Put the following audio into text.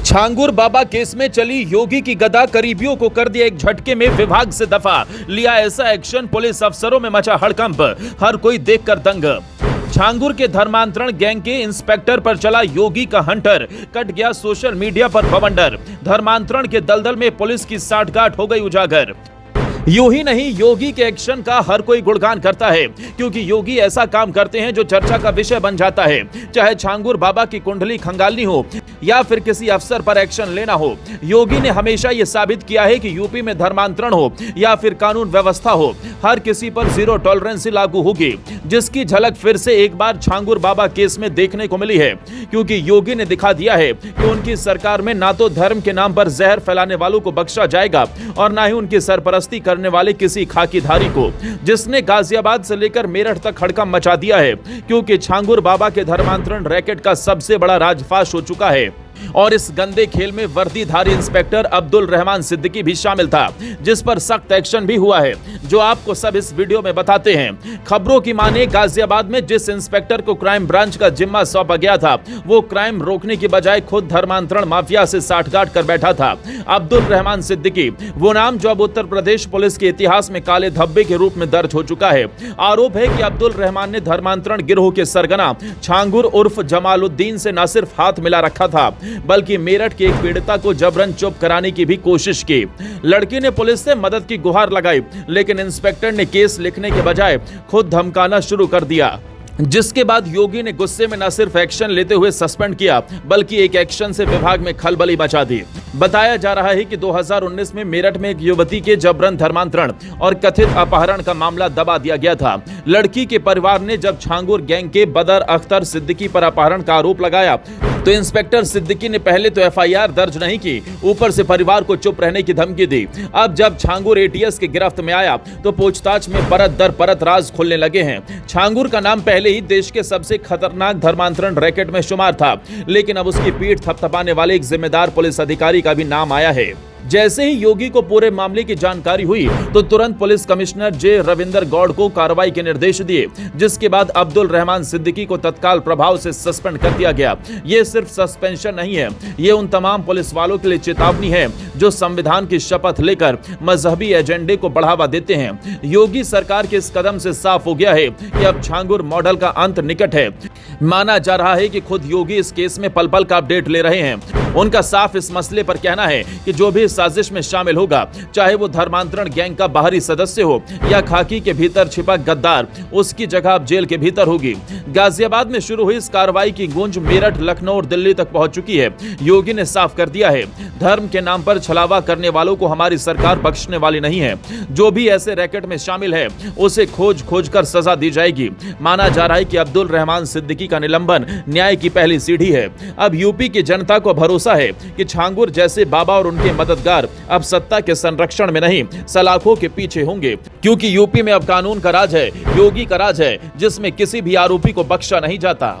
छांगुर बाबा case में चली योगी की गदा, करीबियों को कर दिया एक झटके में विभाग से दफा। लिया ऐसा एक्शन, पुलिस अफसरों में मचा हड़कंप, हर कोई देखकर दंग। छांगुर के धर्मांतरण गैंग के इंस्पेक्टर पर चला योगी का हंटर, कट गया सोशल मीडिया पर बवंडर। धर्मांतरण के दलदल में पुलिस की साठगांठ हो गई उजागर। यूं ही नहीं, योगी के एक्शन का हर कोई गुणगान करता है, क्योंकि योगी ऐसा काम करते हैं जो चर्चा का विषय बन जाता है। चाहे छांगुर बाबा की कुंडली खंगालनी हो या फिर किसी अफसर पर एक्शन लेना हो, योगी ने हमेशा यह साबित किया है कि यूपी में धर्मांतरण हो या फिर कानून व्यवस्था हो, हर किसी पर जीरो टॉलरेंस लागू होगी, जिसकी झलक फिर से एक बार छांगुर बाबा केस में देखने को मिली है। क्योंकि योगी ने दिखा दिया है कि उनकी सरकार में ना तो धर्म के नाम पर जहर फैलाने वालों को बख्शा जाएगा और ना ही उनकी सरपरस्ती करने वाले किसी खाकीधारी को, जिसने गाजियाबाद से लेकर मेरठ तक हड़कंप मचा दिया है। क्योंकि छांगुर बाबा के धर्मांतरण रैकेट का सबसे बड़ा राजफाश हो चुका है और इस गंदे खेल में वर्दीधारी इंस्पेक्टर अब्दुल रहमान सिद्दीकी भी शामिल था, जिस पर सख्त एक्शन भी हुआ है, जो आपको सब इस वीडियो में बताते हैं। खबरों की माने, गाजियाबाद में जिस इंस्पेक्टर को क्राइम ब्रांच का जिम्मा सौंपा गया था, वो क्राइम रोकने की बजाय खुद धर्मांतरण माफिया से साठगांठ कर बैठा था। अब्दुल रहमान सिद्दीकी वो नाम जो अब उत्तर प्रदेश पुलिस के इतिहास में काले धब्बे के रूप में दर्ज हो चुका है। आरोप है कि अब्दुल रहमान ने धर्मांतरण गिरोह के सरगना छांगुर उर्फ जमालुद्दीन से न सिर्फ हाथ मिला रखा था, बल्कि मेरठ की एक पीड़िता को जबरन चुप कराने की भी कोशिश की। लड़की ने पुलिस से मदद की गुहार लगाई, लेकिन इंस्पेक्टर ने केस लिखने के बजाय खुद धमकाना शुरू कर दिया, जिसके बाद योगी ने गुस्से में न सिर्फ एक्शन लेते हुए सस्पेंड किया, बल्कि एक एक्शन से विभाग में खलबली मचा दी। बताया जा रहा है कि 2019 में मेरठ में एक युवती के जबरन धर्मांतरण और कथित अपहरण का मामला दबा दिया गया था। लड़की के परिवार ने जब छांगुर गैंग के बदर अख्तर सिद्दीकी पर अपहरण का आरोप लगाया, तो इंस्पेक्टर सिद्दीकी ने पहले तो एफआईआर दर्ज नहीं की, ऊपर से परिवार को चुप रहने की धमकी दी। अब जब छांगुर एटीएस की गिरफ्त में आया, तो पूछताछ में परत दर परत राज खुलने लगे हैं। छांगुर का नाम पहले ही देश के सबसे खतरनाक धर्मांतरण रैकेट में शुमार था, लेकिन अब उसकी पीठ थपथपाने वाले एक जिम्मेदार पुलिस अधिकारी का भी नाम आया है। जैसे ही योगी को पूरे मामले की जानकारी हुई, तो तुरंत पुलिस कमिश्नर जे रविंदर गौड़ को कार्रवाई के निर्देश दिए, जिसके बाद अब्दुल रहमान सिद्दीकी को तत्काल प्रभाव से सस्पेंड कर दिया गया। ये सिर्फ सस्पेंशन नहीं है, ये उन तमाम पुलिस वालों के लिए चेतावनी है जो संविधान की शपथ लेकर मजहबी एजेंडे को बढ़ावा देते हैं। योगी सरकार के इस कदम से साफ हो गया है कि अब छांगुर मॉडल का अंत निकट है। माना जा रहा है कि खुद योगी इस केस में पल पल का अपडेट ले रहे हैं। उनका साफ इस मसले पर कहना है कि जो भी साजिश में शामिल होगा, चाहे वो धर्मांतरण गैंग का बाहरी सदस्य हो या खाकी के भीतर छिपा गद्दार, उसकी जगह अब जेल के भीतर होगी। गाजियाबाद में शुरू हुई इस कार्रवाई की गूंज मेरठ, लखनऊ और दिल्ली तक पहुंच चुकी है। योगी ने साफ कर दिया है, धर्म के नाम पर छलावा करने वालों को हमारी सरकार बख्शने वाली नहीं है। जो भी ऐसे रैकेट में शामिल है, उसे खोज कर सजा दी जाएगी। माना जा रहा है कि अब्दुल रहमान सिद्दीकी का निलंबन न्याय की पहली सीढ़ी है। अब यूपी की जनता को भरोसा है कि छांगुर जैसे बाबा और उनके मददगार अब सत्ता के संरक्षण में नहीं, सलाखों के पीछे होंगे। क्योंकि यूपी में अब कानून का राज है, योगी का राज है, जिसमें किसी भी आरोपी को बख्शा नहीं जाता।